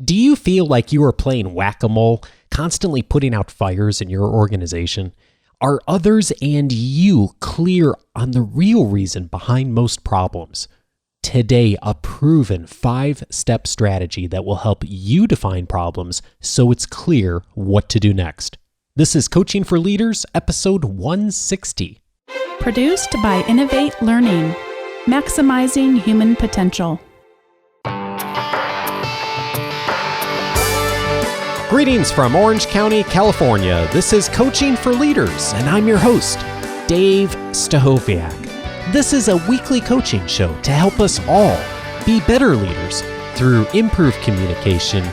Do you feel like you are playing whack-a-mole, constantly putting out fires in your organization? Are others and you clear on the real reason behind most problems? Today, a proven 5-step strategy that will help you define problems so it's clear what to do next. This is Coaching for Leaders, episode 160. Produced by Innovate Learning, maximizing human potential. Greetings from Orange County, California. This is Coaching for Leaders, and I'm your host, Dave Stachowiak. This is a weekly coaching show to help us all be better leaders through improved communication,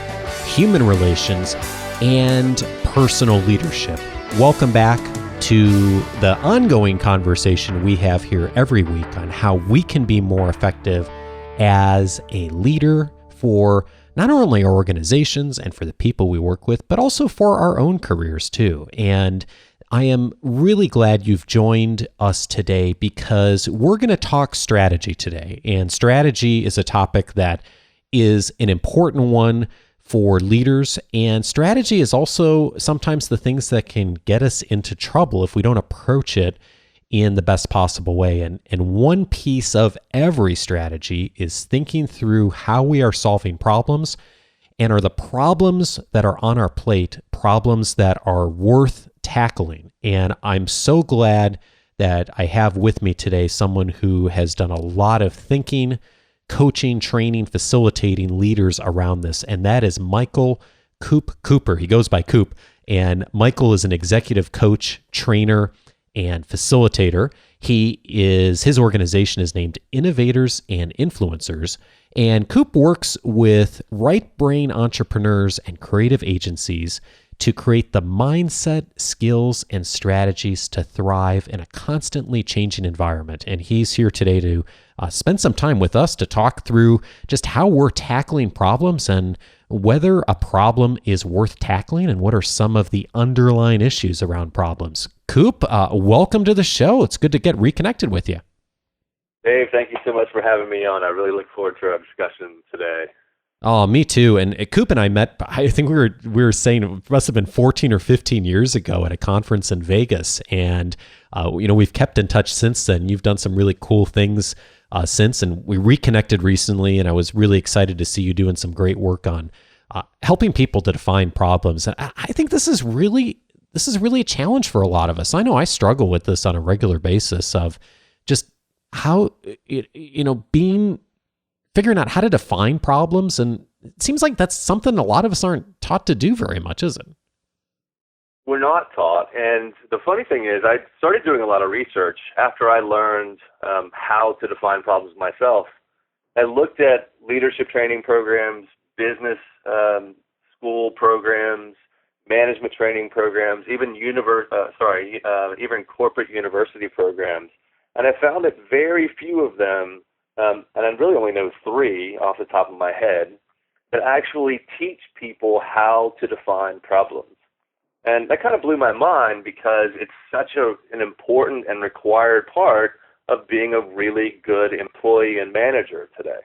human relations, and personal leadership. Welcome back to the ongoing conversation we have here every week on how we can be more effective as a leader for not only our organizations and for the people we work with, but also for our own careers too. And I am really glad you've joined us today because we're going to talk strategy today. And strategy is a topic that is an important one for leaders. And strategy is also sometimes the things that can get us into trouble if we don't approach it in the best possible way. And one piece of every strategy is thinking through how we are solving problems, and are the problems that are on our plate problems that are worth tackling. And I'm so glad that I have with me today someone who has done a lot of thinking, coaching, training, facilitating leaders around this, and that is Michael Cooper. He goes by Coop, and Michael is an executive coach, trainer, and facilitator. His organization is named Innovators and Influencers, and Coop works with right brain entrepreneurs and creative agencies to create the mindset, skills, and strategies to thrive in a constantly changing environment. And he's here today to spend some time with us to talk through just how we're tackling problems and whether a problem is worth tackling and what are some of the underlying issues around problems. Coop, welcome to the show. It's good to get reconnected with you. Dave, thank you so much for having me on. I really look forward to our discussion today. Oh, me too. And Coop and I met, I think we were saying it must have been 14 or 15 years ago at a conference in Vegas. And, we've kept in touch since then. You've done some really cool things since, and we reconnected recently, and I was really excited to see you doing some great work on helping people to define problems. And I think this is really a challenge for a lot of us. I know I struggle with this on a regular basis of just how, figuring out how to define problems. And it seems like that's something a lot of us aren't taught to do very much, is it? We're not taught. And the funny thing is, I started doing a lot of research after I learned how to define problems myself. I looked at leadership training programs, business school programs, management training programs, even even corporate university programs. And I found that very few of them, and I really only know 3 off the top of my head, that actually teach people how to define problems. And that kind of blew my mind because it's such an important and required part of being a really good employee and manager today.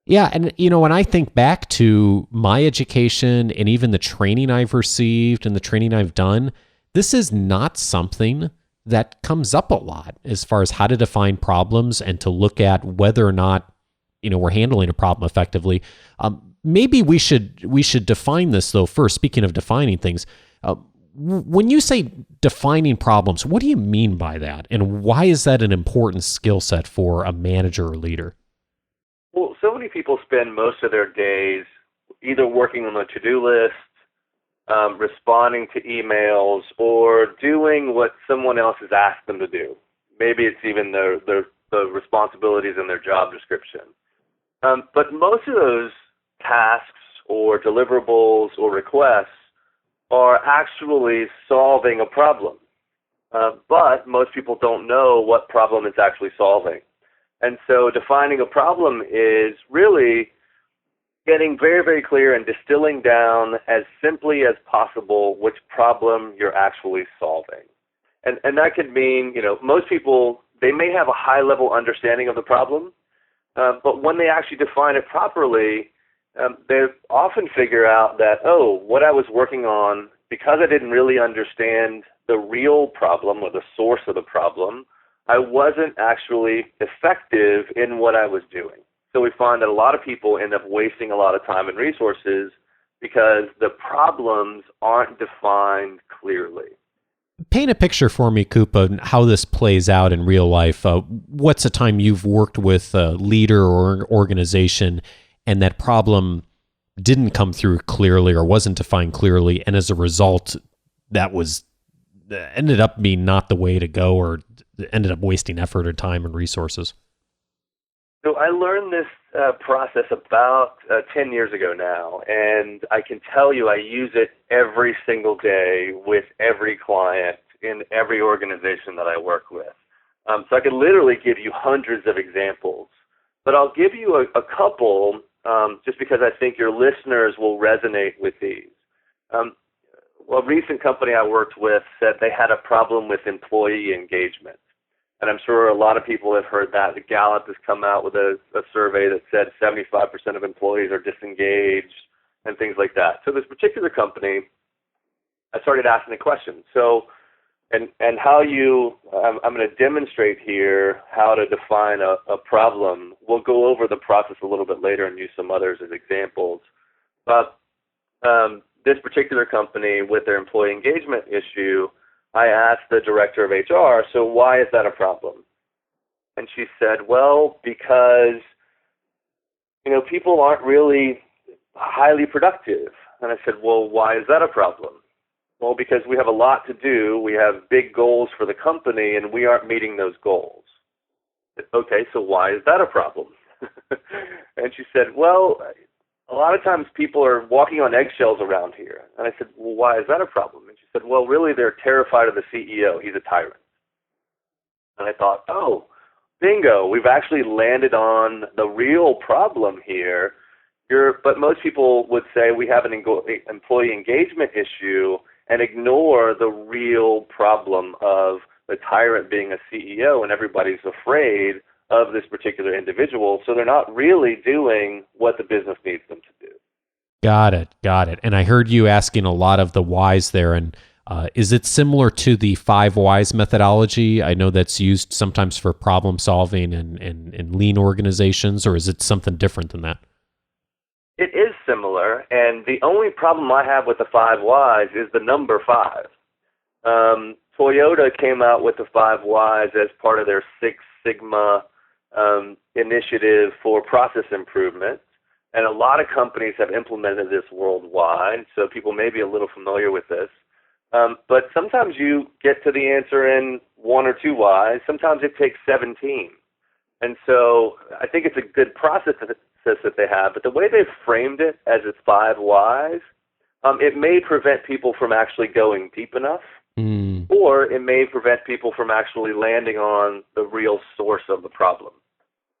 Yeah, and when I think back to my education and even the training I've received and the training I've done, this is not something that comes up a lot as far as how to define problems and to look at whether or not we're handling a problem effectively. Maybe we should define this though first. Speaking of defining things, when you say defining problems, what do you mean by that, and why is that an important skill set for a manager or leader? Well, so many people spend most of their days either working on a to-do list, responding to emails, or doing what someone else has asked them to do. Maybe it's even the responsibilities in their job description. But most of those tasks or deliverables or requests are actually solving a problem. But most people don't know what problem it's actually solving. And so defining a problem is really getting very, very clear and distilling down as simply as possible which problem you're actually solving. And that could mean, most people, they may have a high-level understanding of the problem, but when they actually define it properly, they often figure out that, what I was working on, because I didn't really understand the real problem or the source of the problem, I wasn't actually effective in what I was doing. So we find that a lot of people end up wasting a lot of time and resources because the problems aren't defined clearly. Paint a picture for me, Coop, on how this plays out in real life. What's a time you've worked with a leader or an organization and that problem didn't come through clearly or wasn't defined clearly, and as a result, that ended up being not the way to go, or ended up wasting effort or time and resources? So I learned this process about 10 years ago now, and I can tell you I use it every single day with every client in every organization that I work with. So I could literally give you hundreds of examples, but I'll give you a couple just because I think your listeners will resonate with these. A recent company I worked with said they had a problem with employee engagement. And I'm sure a lot of people have heard that. The Gallup has come out with a survey that said 75% of employees are disengaged and things like that. So this particular company, I started asking the question. So, and how I'm going to demonstrate here how to define a problem. We'll go over the process a little bit later and use some others as examples. But this particular company, with their employee engagement issue, I asked the director of HR, so why is that a problem? And she said, well, because, people aren't really highly productive. And I said, well, why is that a problem? Well, because we have a lot to do. We have big goals for the company, and we aren't meeting those goals. I said, okay, so why is that a problem? And she said, well, a lot of times people are walking on eggshells around here. And I said, well, why is that a problem? And she said, well, really, they're terrified of the CEO. He's a tyrant. And I thought, bingo, we've actually landed on the real problem here. But most people would say we have an employee engagement issue and ignore the real problem of the tyrant being a CEO, and everybody's afraid of this particular individual, so they're not really doing what the business needs them to do. Got it. And I heard you asking a lot of the whys there, and is it similar to the 5 whys methodology? I know that's used sometimes for problem solving and lean organizations, or is it something different than that? It is similar, and the only problem I have with the 5 whys is the number 5. Toyota came out with the 5 whys as part of their Six Sigma initiative for process improvement, and a lot of companies have implemented this worldwide, so people may be a little familiar with this. But sometimes you get to the answer in 1 or 2 whys. Sometimes it takes 17. And so I think it's a good process that they have, but the way they've framed it as it's 5 whys, it may prevent people from actually going deep enough, or it may prevent people from actually landing on the real source of the problem.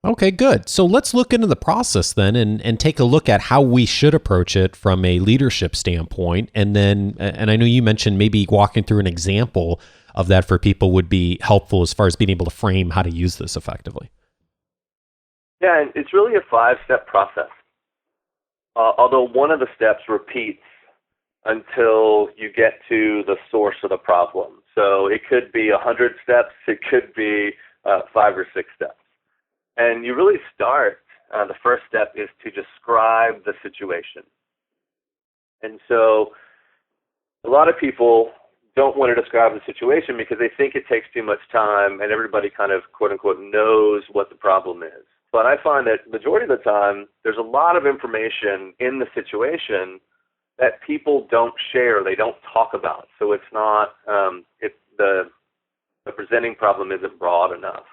Okay, good. So let's look into the process then and take a look at how we should approach it from a leadership standpoint. And then, and I know you mentioned maybe walking through an example of that for people would be helpful as far as being able to frame how to use this effectively. Yeah, and it's really a 5-step process. Although one of the steps repeats until you get to the source of the problem. So it could be 100 steps, it could be 5 or 6 steps. And you really start, the first step is to describe the situation. And so a lot of people don't want to describe the situation because they think it takes too much time and everybody kind of, quote unquote, knows what the problem is. But I find that majority of the time, there's a lot of information in the situation that people don't share, they don't talk about. So it's not, the presenting problem isn't broad enough.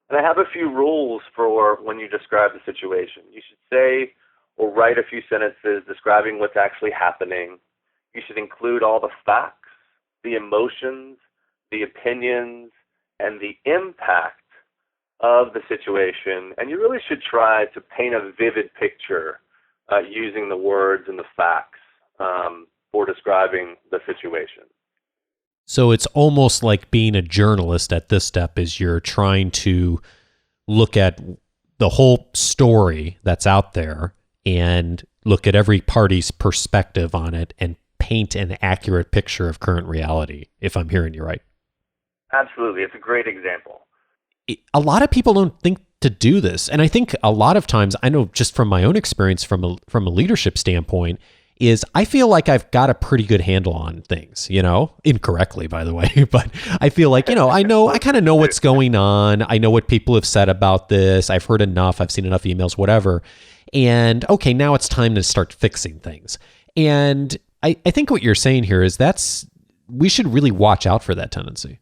And I have a few rules for when you describe the situation. You should say or write a few sentences describing what's actually happening. You should include all the facts, the emotions, the opinions, and the impact of the situation. And you really should try to paint a vivid picture using the words and the facts for describing the situation. So it's almost like being a journalist at this step is you're trying to look at the whole story that's out there and look at every party's perspective on it and paint an accurate picture of current reality, if I'm hearing you right. Absolutely. It's a great example. A lot of people don't think to do this. And I think a lot of times, I know just from my own experience from a leadership standpoint, is I feel like I've got a pretty good handle on things, incorrectly, by the way, but I feel like, I kind of know what's going on. I know what people have said about this. I've heard enough. I've seen enough emails, whatever. And okay, now it's time to start fixing things. And I think what you're saying here is we should really watch out for that tendency.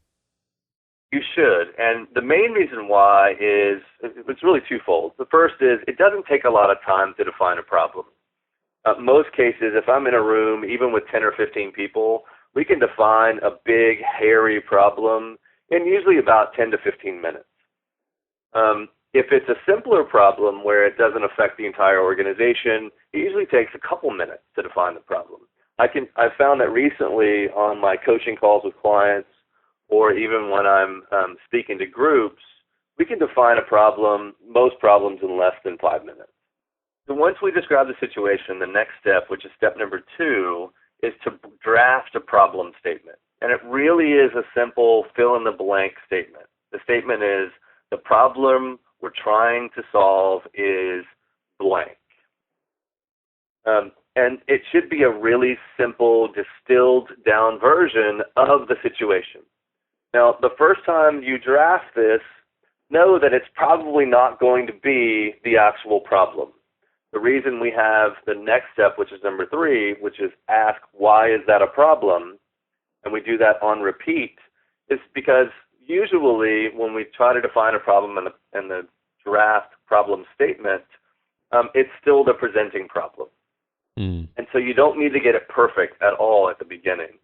You should. And the main reason why is, it's really twofold. The first is it doesn't take a lot of time to define a problem. Most cases, if I'm in a room, even with 10 or 15 people, we can define a big, hairy problem in usually about 10 to 15 minutes. If it's a simpler problem where it doesn't affect the entire organization, it usually takes a couple minutes to define the problem. I've found that recently on my coaching calls with clients, or even when I'm speaking to groups, we can define most problems in less than 5 minutes. So once we describe the situation, the next step, which is step number 2, is to draft a problem statement. And it really is a simple fill-in-the-blank statement. The statement is, the problem we're trying to solve is blank. And it should be a really simple, distilled-down version of the situation. Now, the first time you draft this, know that it's probably not going to be the actual problem. The reason we have the next step, which is number 3, which is ask, why is that a problem? And we do that on repeat, is because usually when we try to define a problem in the draft problem statement, it's still the presenting problem. And so you don't need to get it perfect at all at the beginning.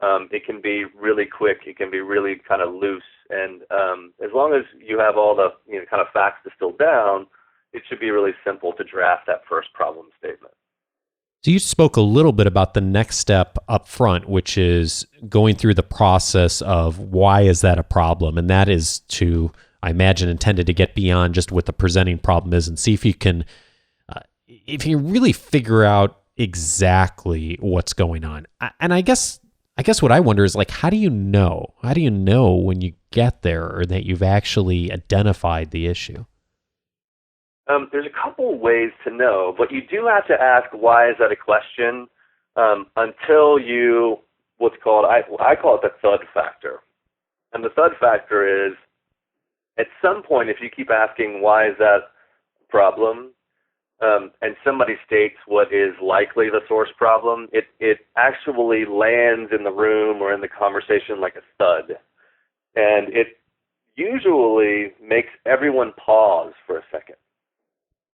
It can be really quick. It can be really kind of loose. And as long as you have all the kind of facts distilled down, it should be really simple to draft that first problem statement. So you spoke a little bit about the next step up front, which is going through the process of why is that a problem? And that is to, I imagine, intended to get beyond just what the presenting problem is and see if you can really figure out exactly what's going on. And I guess what I wonder is, like, how do you know? How do you know when you get there or that you've actually identified the issue? There's a couple ways to know, but you do have to ask, why is that a question, until you, what's called, I call it the thud factor. And the thud factor is, at some point, if you keep asking, why is that a problem, and somebody states what is likely the source problem, it actually lands in the room or in the conversation like a thud. And it usually makes everyone pause for a second.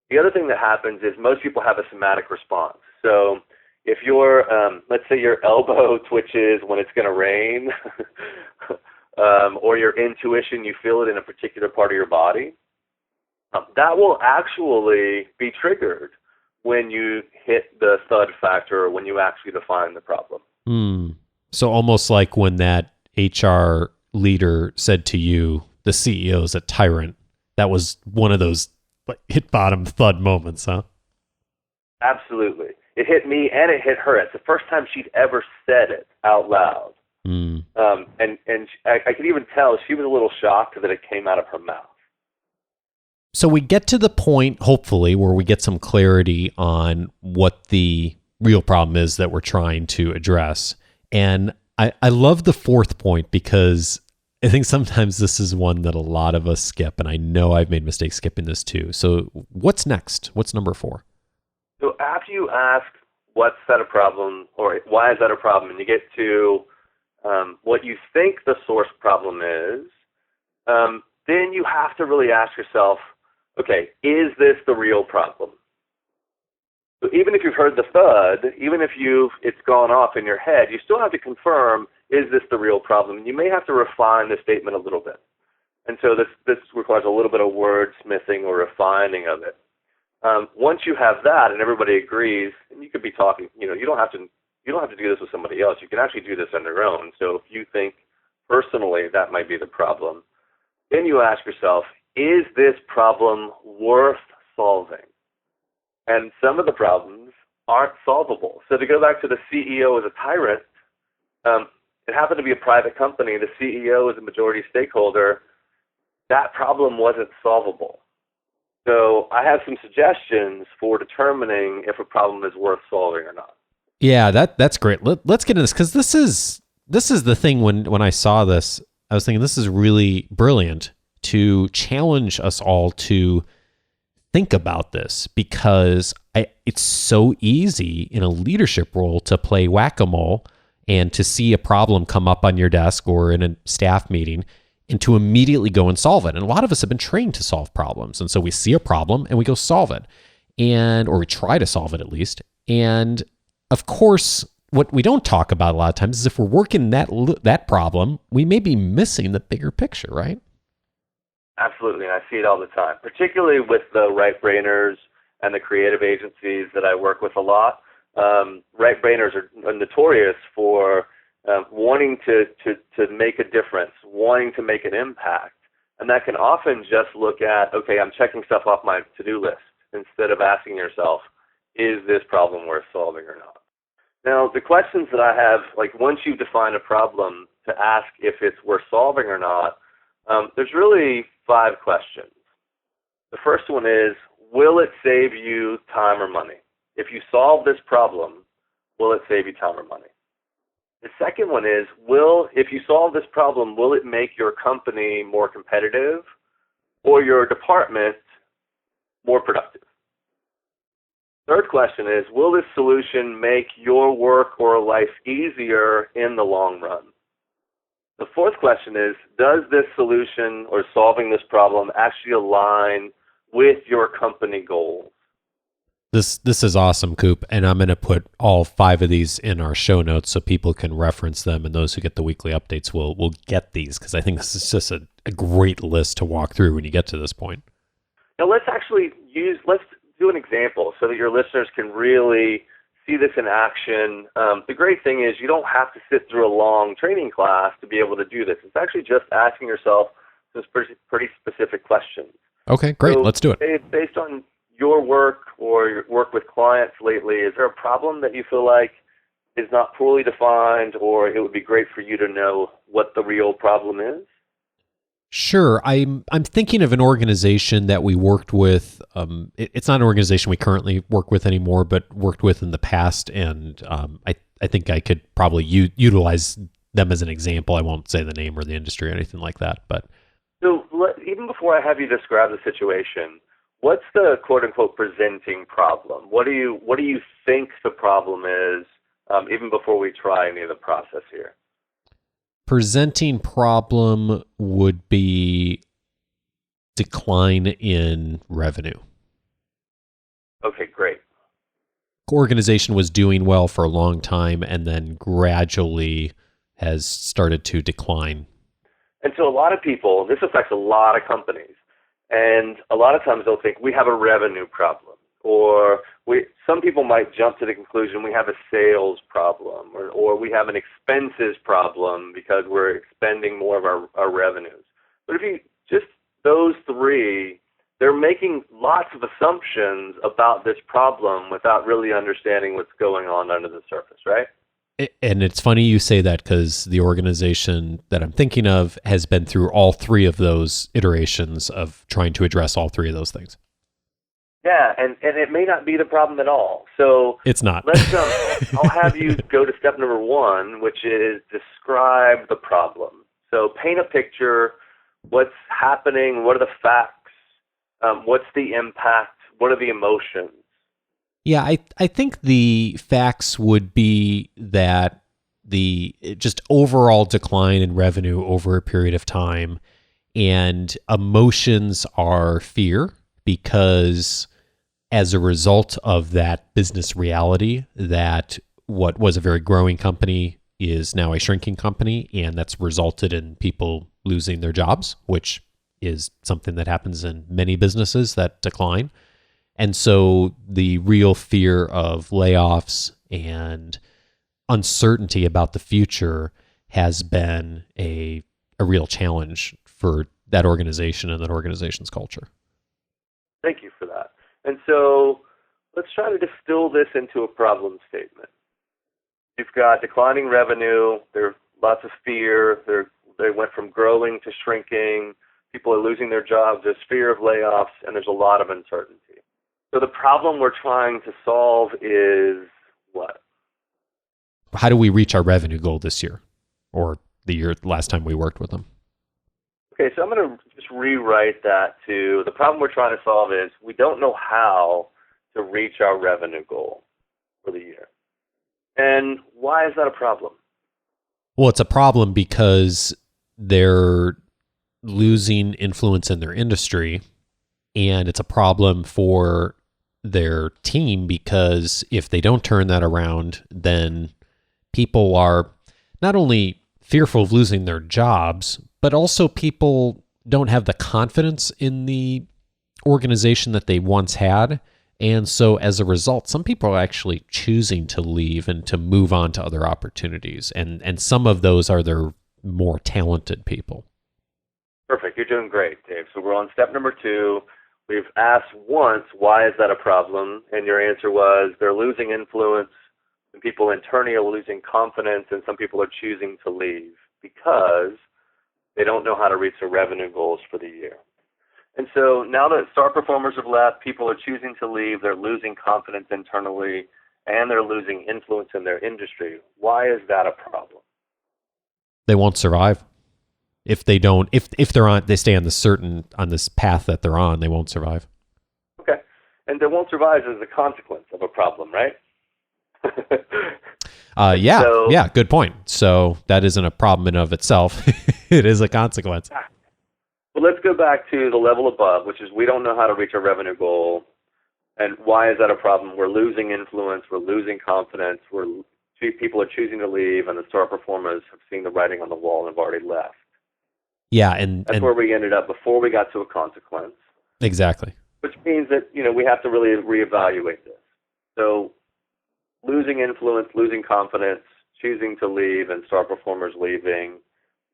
The other thing that happens is most people have a somatic response. So if let's say your elbow twitches when it's going to rain, or your intuition, you feel it in a particular part of your body, that will actually be triggered when you hit the thud factor or when you actually define the problem. So almost like when that HR leader said to you, the CEO is a tyrant, that was one of those hit bottom thud moments, huh? Absolutely. It hit me and it hit her. It's the first time she'd ever said it out loud. And I could even tell she was a little shocked that it came out of her mouth. So we get to the point, hopefully, where we get some clarity on what the real problem is that we're trying to address. And I love the 4th point because I think sometimes this is one that a lot of us skip, and I know I've made mistakes skipping this too. So what's next? What's number 4? So after you ask, what's that a problem, or why is that a problem, and you get to what you think the source problem is, then you have to really ask yourself, okay, is this the real problem? So even if you've heard the thud, even if it's gone off in your head, you still have to confirm, is this the real problem? You may have to refine the statement a little bit. And so this requires a little bit of wordsmithing or refining of it. Once you have that and everybody agrees, and you could be talking, you don't have to do this with somebody else. You can actually do this on your own. So if you think personally that might be the problem, then you ask yourself, is this problem worth solving? and some of the problems aren't solvable. So to go back to the CEO as a tyrant, it happened to be a private company. The CEO is a majority stakeholder. That problem wasn't solvable. So I have some suggestions for determining if a problem is worth solving or not. Yeah, that's great. Let's get into this, because this is the thing. When I saw this, I was thinking this is really brilliant to challenge us all to think about this, because it's so easy in a leadership role to play whack-a-mole and to see a problem come up on your desk or in a staff meeting and to immediately go and solve it. And a lot of us have been trained to solve problems. And so we see a problem and we go solve it, or we try to solve it at least. And of course, what we don't talk about a lot of times is if we're working that problem, we may be missing the bigger picture, right? Absolutely, and I see it all the time, particularly with the right-brainers and the creative agencies that I work with a lot. Right-brainers are notorious for wanting to make a difference, wanting to make an impact, and that can often just look at, okay, I'm checking stuff off my to-do list, instead of asking yourself, is this problem worth solving or not? Now, the questions that I have, like once you define a problem, to ask if it's worth solving or not, there's really 5 questions. The first one is, will it save you time or money? If you solve this problem, will it save you time or money? The second one is, if you solve this problem, will it make your company more competitive or your department more productive? Third question is, will this solution make your work or life easier in the long run? The fourth question is, does this solution or solving this problem actually align with your company goals? This is awesome, Coop, and I'm going to put all 5 of these in our show notes so people can reference them, and those who get the weekly updates will get these, because I think this is just a great list to walk through when you get to this point. Now let's do an example so that your listeners can really see this in action. The great thing is you don't have to sit through a long training class to be able to do this. It's actually just asking yourself some pretty specific questions. Okay, great. So let's do it. Based on your work or your work with clients lately, is there a problem that you feel like is not fully defined, or it would be great for you to know what the real problem is? Sure. I'm thinking of an organization that we worked with. It's not an organization we currently work with anymore, but worked with in the past, and I think I could probably utilize them as an example. I won't say the name or the industry or anything like that. But so even before I have you describe the situation, what's the quote unquote presenting problem? What do you think the problem is? Even before we try any of the process here. Presenting problem would be decline in revenue. Okay, great. Organization was doing well for a long time and then gradually has started to decline. And so a lot of people, this affects a lot of companies, and a lot of times they'll think we have a revenue problem, or some people might jump to the conclusion we have a sales problem, or we have an expenses problem because we're expending more of our revenues. But if you just those 3, they're making lots of assumptions about this problem without really understanding what's going on under the surface, right? And it's funny you say that, because the organization that I'm thinking of has been through all 3 of those iterations of trying to address all 3 of those things. Yeah, and it may not be the problem at all. So it's not. I'll have you go to step number 1, which is describe the problem. So paint a picture. What's happening? What are the facts? What's the impact? What are the emotions? Yeah, I think the facts would be that the just overall decline in revenue over a period of time, and emotions are fear, because as a result of that business reality, that what was a very growing company is now a shrinking company, and that's resulted in people losing their jobs, which is something that happens in many businesses that decline. And so the real fear of layoffs and uncertainty about the future has been a real challenge for that organization and that organization's culture. Thank you for that. And so let's try to distill this into a problem statement. You've got declining revenue, there's lots of fear, they went from growing to shrinking, people are losing their jobs, there's fear of layoffs, and there's a lot of uncertainty. So the problem we're trying to solve is what? How do we reach our revenue goal this year or the last time we worked with them? Okay, so I'm going to just rewrite that to the problem we're trying to solve is we don't know how to reach our revenue goal for the year. And why is that a problem? Well, it's a problem because they're losing influence in their industry, and it's a problem for their team because if they don't turn that around, then people are not only fearful of losing their jobs, but also people don't have the confidence in the organization that they once had. And so as a result, some people are actually choosing to leave and to move on to other opportunities. And some of those are their more talented people. Perfect. You're doing great, Dave. So we're on step number 2. We've asked once, why is that a problem? And your answer was they're losing influence, and people internally are losing confidence, and some people are choosing to leave because they don't know how to reach their revenue goals for the year. And so now that star performers have left, people are choosing to leave, they're losing confidence internally, and they're losing influence in their industry. Why is that a problem? They won't survive. If they don't, if they stay on this path that they're on, they won't survive. Okay. And they won't survive as a consequence of a problem, right? Yeah, good point. So that isn't a problem in of itself. It is a consequence. Well, let's go back to the level above, which is we don't know how to reach our revenue goal. And why is that a problem? We're losing influence, we're losing confidence, people are choosing to leave, and the star performers have seen the writing on the wall and have already left. Yeah, and that's where we ended up before we got to a consequence. Exactly. Which means that, we have to really reevaluate this. So losing influence, losing confidence, choosing to leave, and star performers leaving,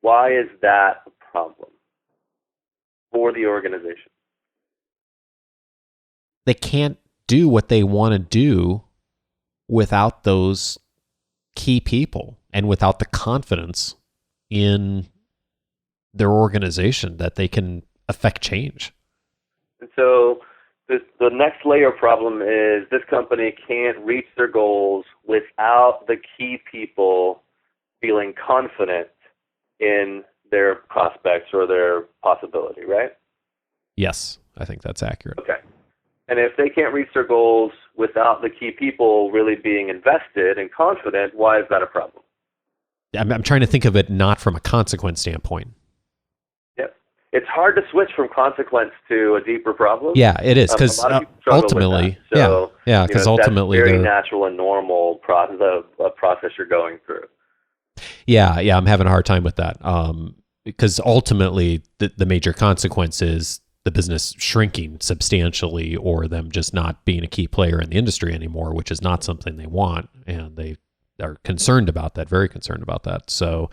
why is that a problem for the organization? They can't do what they want to do without those key people and without the confidence in their organization that they can affect change. And so the next layer problem is this company can't reach their goals without the key people feeling confident in their prospects or their possibility, right? Yes, I think that's accurate. Okay. And if they can't reach their goals without the key people really being invested and confident, why is that a problem? I'm trying to think of it not from a consequence standpoint. Yep. It's hard to switch from consequence to a deeper problem. Yeah, it is, because ultimately, because ultimately, that's very natural and normal process you're going through. Yeah, I'm having a hard time with that, because ultimately, the major consequence is the business shrinking substantially, or them just not being a key player in the industry anymore, which is not something they want, and they are concerned about that, very concerned about that. So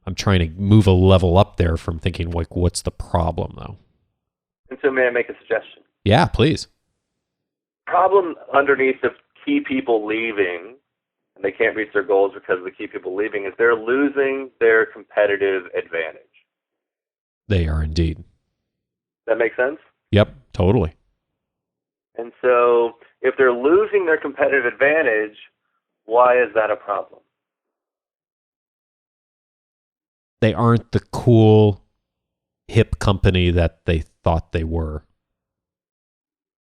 I'm trying to move a level up there from thinking, like, what's the problem, though? And so may I make a suggestion? Yeah, please. Problem underneath the key people leaving, and they can't reach their goals because of the key people leaving, is they're losing their competitive advantage. They are indeed. That make sense? Yep, totally. And so if they're losing their competitive advantage, why is that a problem? They aren't the cool, hip company that they thought they were.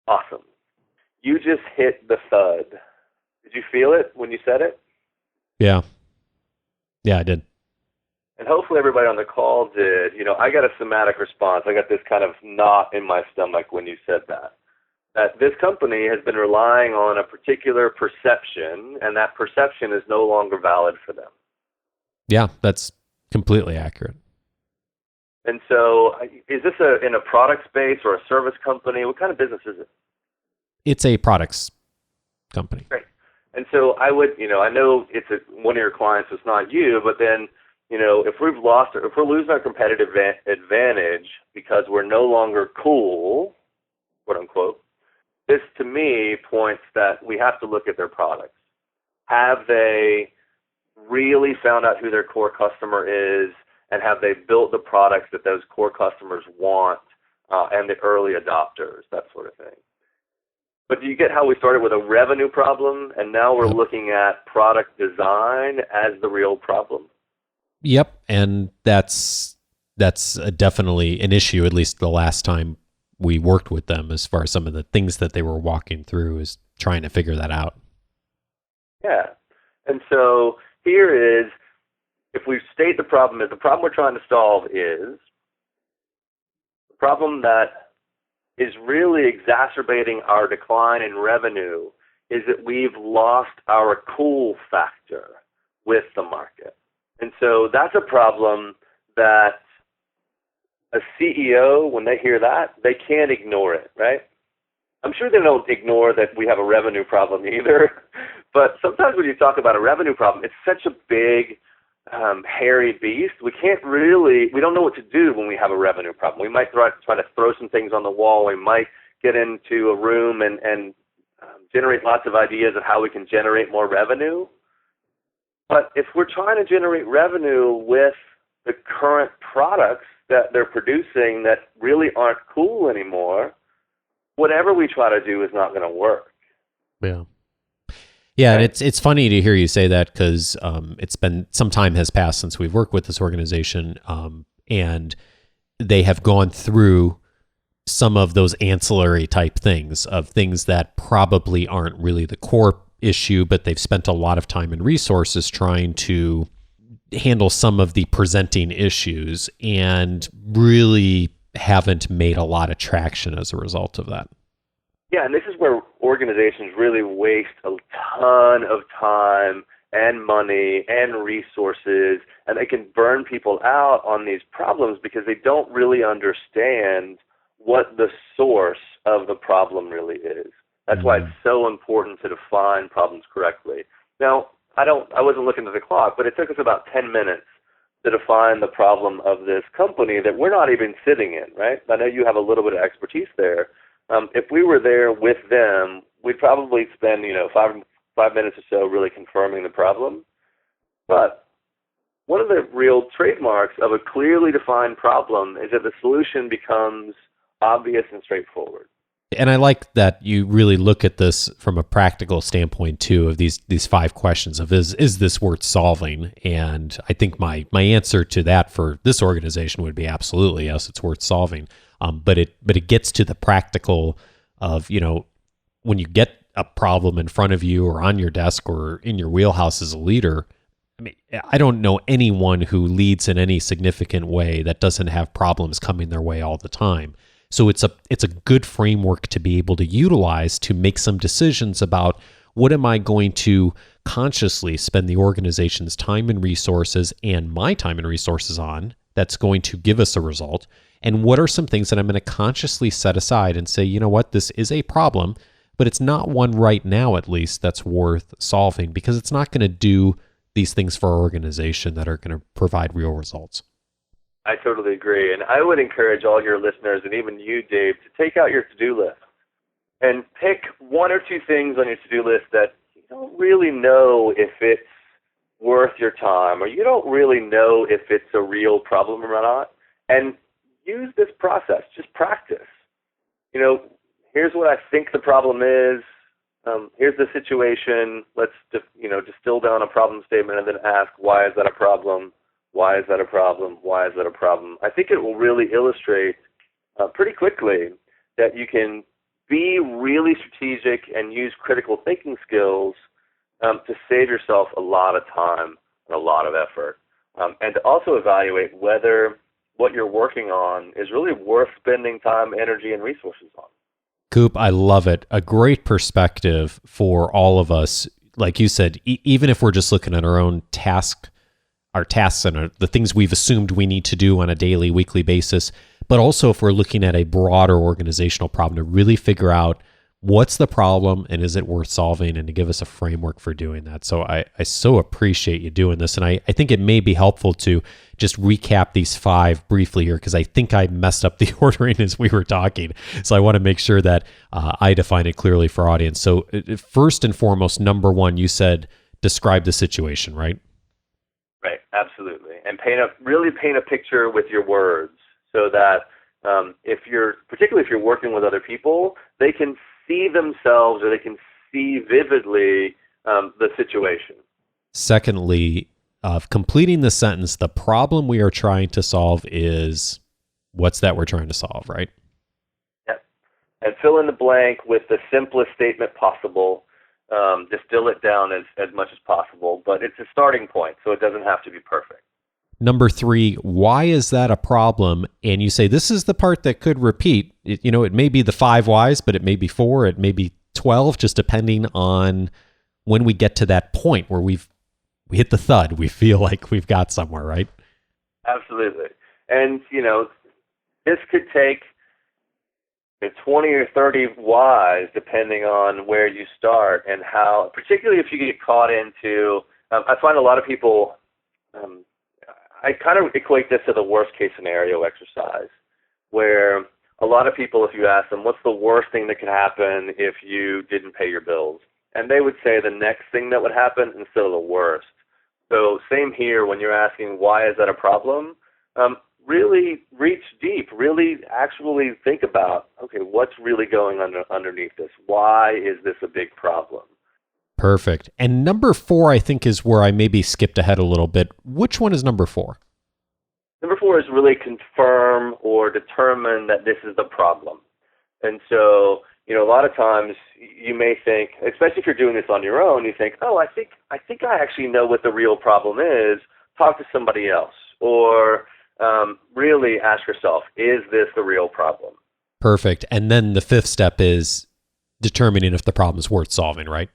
Awesome. You just hit the thud. Did you feel it when you said it? Yeah. Yeah, I did. And hopefully everybody on the call did. I got a somatic response. I got this kind of knot in my stomach when you said that. That this company has been relying on a particular perception, and that perception is no longer valid for them. Yeah, that's completely accurate. And so is this in a product space or a service company? What kind of business is it? It's a products company. Great. And so I know it's one of your clients, it's not you, but then, if we're losing our competitive advantage because we're no longer cool, quote unquote, this to me points that we have to look at their products. Have they really found out who their core customer is, and have they built the products that those core customers want, and the early adopters, that sort of thing. But do you get how we started with a revenue problem, and now we're looking at product design as the real problem? Yep, and that's definitely an issue, at least the last time we worked with them, as far as some of the things that they were walking through is trying to figure that out. Yeah. And so here is, if we state the problem we're trying to solve is the problem that is really exacerbating our decline in revenue is that we've lost our cool factor with the market. And so that's a problem that a CEO, when they hear that, they can't ignore it, right? I'm sure they don't ignore that we have a revenue problem either, but sometimes when you talk about a revenue problem, it's such a big, hairy beast. We don't know what to do when we have a revenue problem. We might try to throw some things on the wall. We might get into a room and generate lots of ideas of how we can generate more revenue. But if we're trying to generate revenue with the current products that they're producing that really aren't cool anymore, whatever we try to do is not going to work. Yeah. Yeah, and it's funny to hear you say that, because it's been some time has passed since we've worked with this organization, and they have gone through some of those ancillary type things of things that probably aren't really the core issue, but they've spent a lot of time and resources trying to handle some of the presenting issues and really haven't made a lot of traction as a result of that. Yeah, and this is where organizations really waste a ton of time and money and resources, and they can burn people out on these problems because they don't really understand what the source of the problem really is. That's why it's so important to define problems correctly. Now, I wasn't looking at the clock, but it took us about 10 minutes to define the problem of this company that we're not even sitting in, right? I know you have a little bit of expertise there. If we were there with them, we'd probably spend, 5 minutes or so really confirming the problem. But one of the real trademarks of a clearly defined problem is that the solution becomes obvious and straightforward. And I like that you really look at this from a practical standpoint too, of these 5 questions of is this worth solving? And I think my answer to that for this organization would be absolutely yes, it's worth solving. But it gets to the practical of, when you get a problem in front of you or on your desk or in your wheelhouse as a leader. I mean, I don't know anyone who leads in any significant way that doesn't have problems coming their way all the time. So it's a good framework to be able to utilize to make some decisions about what am I going to consciously spend the organization's time and resources and my time and resources on that's going to give us a result, and what are some things that I'm going to consciously set aside and say, you know what, this is a problem, but it's not one right now at least that's worth solving, because it's not going to do these things for our organization that are going to provide real results. I totally agree. And I would encourage all your listeners, and even you, Dave, to take out your to-do list and pick 1 or 2 things on your to-do list that you don't really know if it's worth your time, or you don't really know if it's a real problem or not. And use this process. Just practice. Here's what I think the problem is. Here's the situation. Let's distill down a problem statement and then ask, why is that a problem? Why is that a problem? Why is that a problem? I think it will really illustrate pretty quickly that you can be really strategic and use critical thinking skills to save yourself a lot of time and a lot of effort. And to also evaluate whether what you're working on is really worth spending time, energy, and resources on. Coop, I love it. A great perspective for all of us. Like you said, even if we're just looking at our own tasks and the things we've assumed we need to do on a daily, weekly basis, but also if we're looking at a broader organizational problem, to really figure out what's the problem and is it worth solving, and to give us a framework for doing that. So I so appreciate you doing this. And I think it may be helpful to just recap these 5 briefly here, because I think I messed up the ordering as we were talking. So I want to make sure that I define it clearly for our audience. So first and foremost, number 1, you said describe the situation, right? Right, absolutely. And really paint a picture with your words so that particularly if you're working with other people, they can see themselves or they can see vividly the situation. Secondly, completing the sentence, the problem we are trying to solve is, what's that we're trying to solve, right? Yep. And fill in the blank with the simplest statement possible. Distill it down as much as possible, but it's a starting point, so it doesn't have to be perfect. Number 3, why is that a problem? And you say, this is the part that could repeat. It may be the 5 whys, but it may be 4, it may be 12, just depending on when we get to that point where we hit the thud, we feel like we've got somewhere, right? Absolutely. And, this could take 20 or 30 whys, depending on where you start and how, particularly if you get caught into, I find a lot of people, I kind of equate this to the worst case scenario exercise, where a lot of people, if you ask them, what's the worst thing that could happen if you didn't pay your bills? And they would say the next thing that would happen instead of the worst. So same here, when you're asking, why is that a problem? Really reach deep, really actually think about, okay, what's really going underneath this? Why is this a big problem? Perfect. And number 4, I think, is where I maybe skipped ahead a little bit. Which one is number 4? Number 4 is really confirm or determine that this is the problem. And so, a lot of times you may think, especially if you're doing this on your own, you think, oh, I think I actually know what the real problem is. Talk to somebody else. Or really ask yourself, is this the real problem? Perfect. And then the 5th step is determining if the problem is worth solving, right?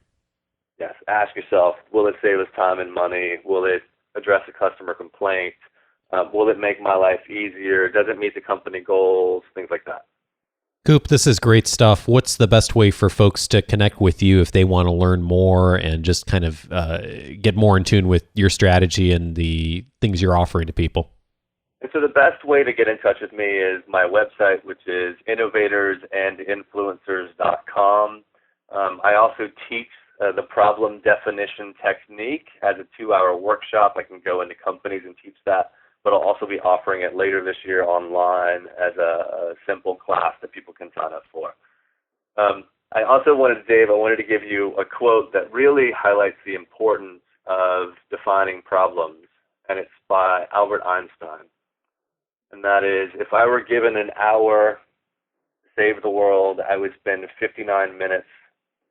Yes. Ask yourself, will it save us time and money? Will it address a customer complaint? Will it make my life easier? Does it meet the company goals? Things like that. Coop, this is great stuff. What's the best way for folks to connect with you if they want to learn more and just kind of get more in tune with your strategy and the things you're offering to people? And so the best way to get in touch with me is my website, which is innovatorsandinfluencers.com. I also teach the problem definition technique as a 2-hour workshop. I can go into companies and teach that, but I'll also be offering it later this year online as a simple class that people can sign up for. I also wanted to give you a quote that really highlights the importance of defining problems, and it's by Albert Einstein. And that is, if I were given an hour to save the world, I would spend 59 minutes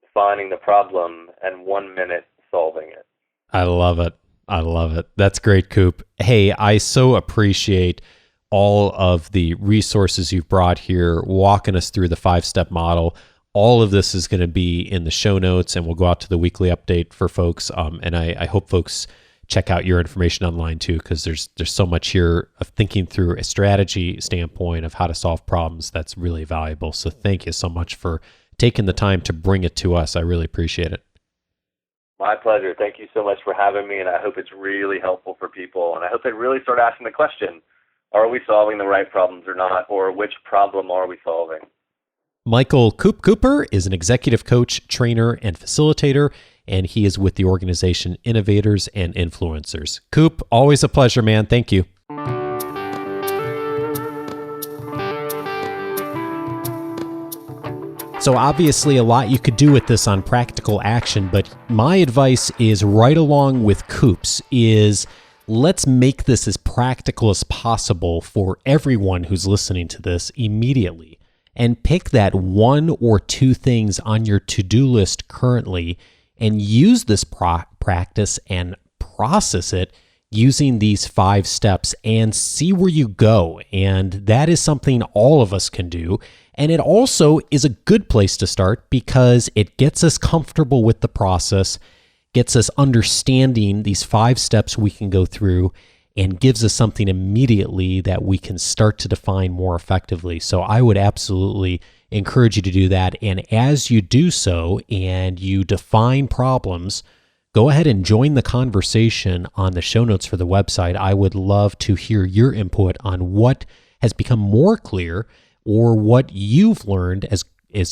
defining the problem and 1 minute solving it. I love it. I love it. That's great, Coop. Hey, I so appreciate all of the resources you've brought here, walking us through the 5-step model. All of this is going to be in the show notes, and we'll go out to the weekly update for folks. And I hope folks check out your information online too, because there's so much here of thinking through a strategy standpoint of how to solve problems that's really valuable. So thank you so much for taking the time to bring it to us. I really appreciate it. My pleasure. Thank you so much for having me, and I hope it's really helpful for people. And I hope they really start asking the question, are we solving the right problems or not, or which problem are we solving? Michael Coop Cooper is an executive coach, trainer, and facilitator, and he is with the organization Innovators and Influencers. Coop, always a pleasure, man. Thank you. So obviously a lot you could do with this on practical action, but my advice is right along with Coop's is let's make this as practical as possible for everyone who's listening to this immediately, and pick that 1 or 2 things on your to-do list currently and use this practice and process it using these 5 steps and see where you go. And that is something all of us can do. And it also is a good place to start because it gets us comfortable with the process, gets us understanding these 5 steps we can go through, and gives us something immediately that we can start to define more effectively. So I would absolutely encourage you to do that. And as you do so and you define problems, go ahead and join the conversation on the show notes for the website. I would love to hear your input on what has become more clear or what you've learned as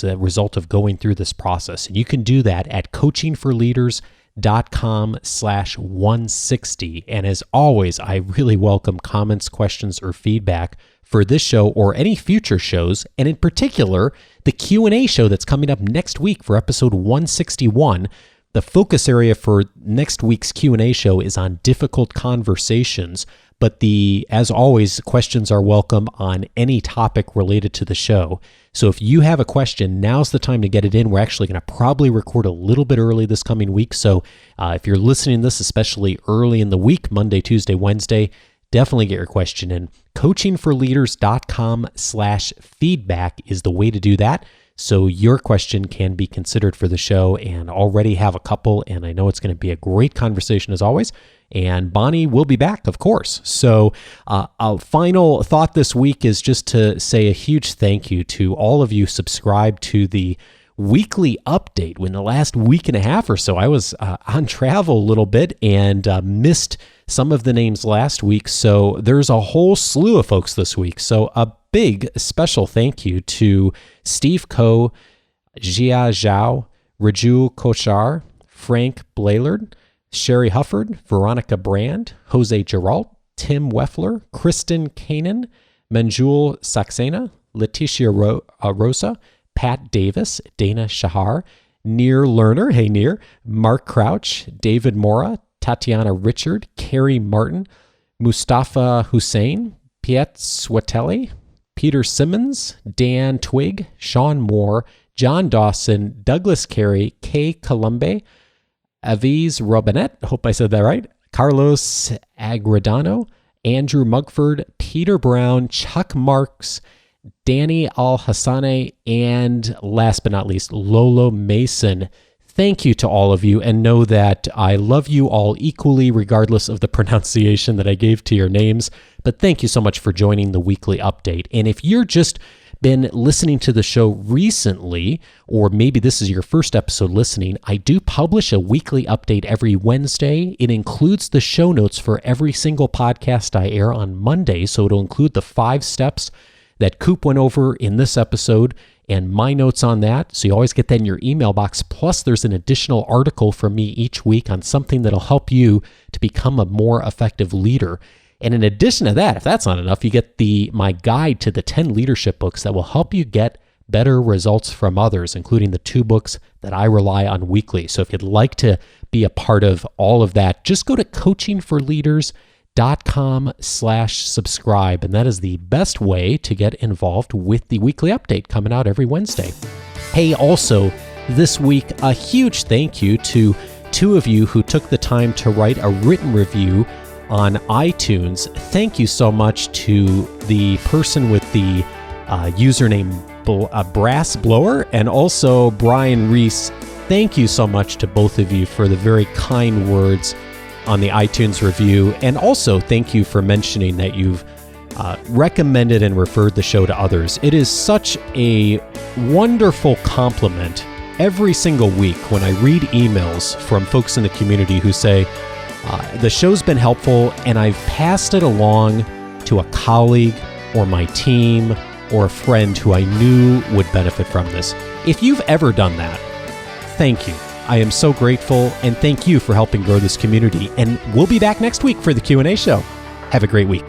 a result of going through this process. And you can do that at coachingforleaders.com/160. And as always, I really welcome comments, questions, or feedback for this show or any future shows, and in particular, the Q&A show that's coming up next week for episode 161. The focus area for next week's Q&A show is on difficult conversations, but as always, questions are welcome on any topic related to the show. So if you have a question, now's the time to get it in. We're actually going to probably record a little bit early this coming week. So if you're listening to this, especially early in the week, Monday, Tuesday, Wednesday, definitely get your question in. coachingforleaders.com/feedback is the way to do that. So your question can be considered for the show, and already have a couple, and I know it's going to be a great conversation as always. And Bonnie will be back, of course. So a final thought this week is just to say a huge thank you to all of you subscribed to the weekly update. When the last week and a half or so, I was on travel a little bit and missed some of the names last week. So there's a whole slew of folks this week. So a big special thank you to Steve Coe, Jia Zhao, Raju Kochar, Frank Blaylard, Sherry Hufford, Veronica Brand, Jose Geralt, Tim Weffler, Kristen Kanan, Manjul Saxena, Leticia Rosa, Pat Davis, Dana Shahar, Neer Lerner, hey Neer, Mark Crouch, David Mora, Tatiana Richard, Carrie Martin, Mustafa Hussein, Piet Swatelli, Peter Simmons, Dan Twig, Sean Moore, John Dawson, Douglas Carey, Kay Columbe, Aviz Robinette, hope I said that right, Carlos Agredano, Andrew Mugford, Peter Brown, Chuck Marks, Danny Al-Hassane, and last but not least, Lolo Mason. Thank you to all of you, and know that I love you all equally regardless of the pronunciation that I gave to your names. But thank you so much for joining the weekly update. And if you're just been listening to the show recently, or maybe this is your first episode listening, I do publish a weekly update every Wednesday. It includes the show notes for every single podcast I air on Monday, so it'll include the 5 steps that Coop went over in this episode and my notes on that. So you always get that in your email box. Plus, there's an additional article from me each week on something that'll help you to become a more effective leader. And in addition to that, if that's not enough, you get my guide to the 10 leadership books that will help you get better results from others, including the 2 books that I rely on weekly. So if you'd like to be a part of all of that, just go to coachingforleaders.com/subscribe. And that is the best way to get involved with the weekly update coming out every Wednesday. Hey, also this week, a huge thank you to 2 of you who took the time to write a written review on iTunes. Thank you so much to the person with the username Brass Blower, and also Brian Reese. Thank you so much to both of you for the very kind words on the iTunes review. And also thank you for mentioning that you've recommended and referred the show to others. It is such a wonderful compliment every single week when I read emails from folks in the community who say, the show's been helpful and I've passed it along to a colleague or my team or a friend who I knew would benefit from this. If you've ever done that, thank you. I am so grateful, and thank you for helping grow this community. And we'll be back next week for the Q&A show. Have a great week.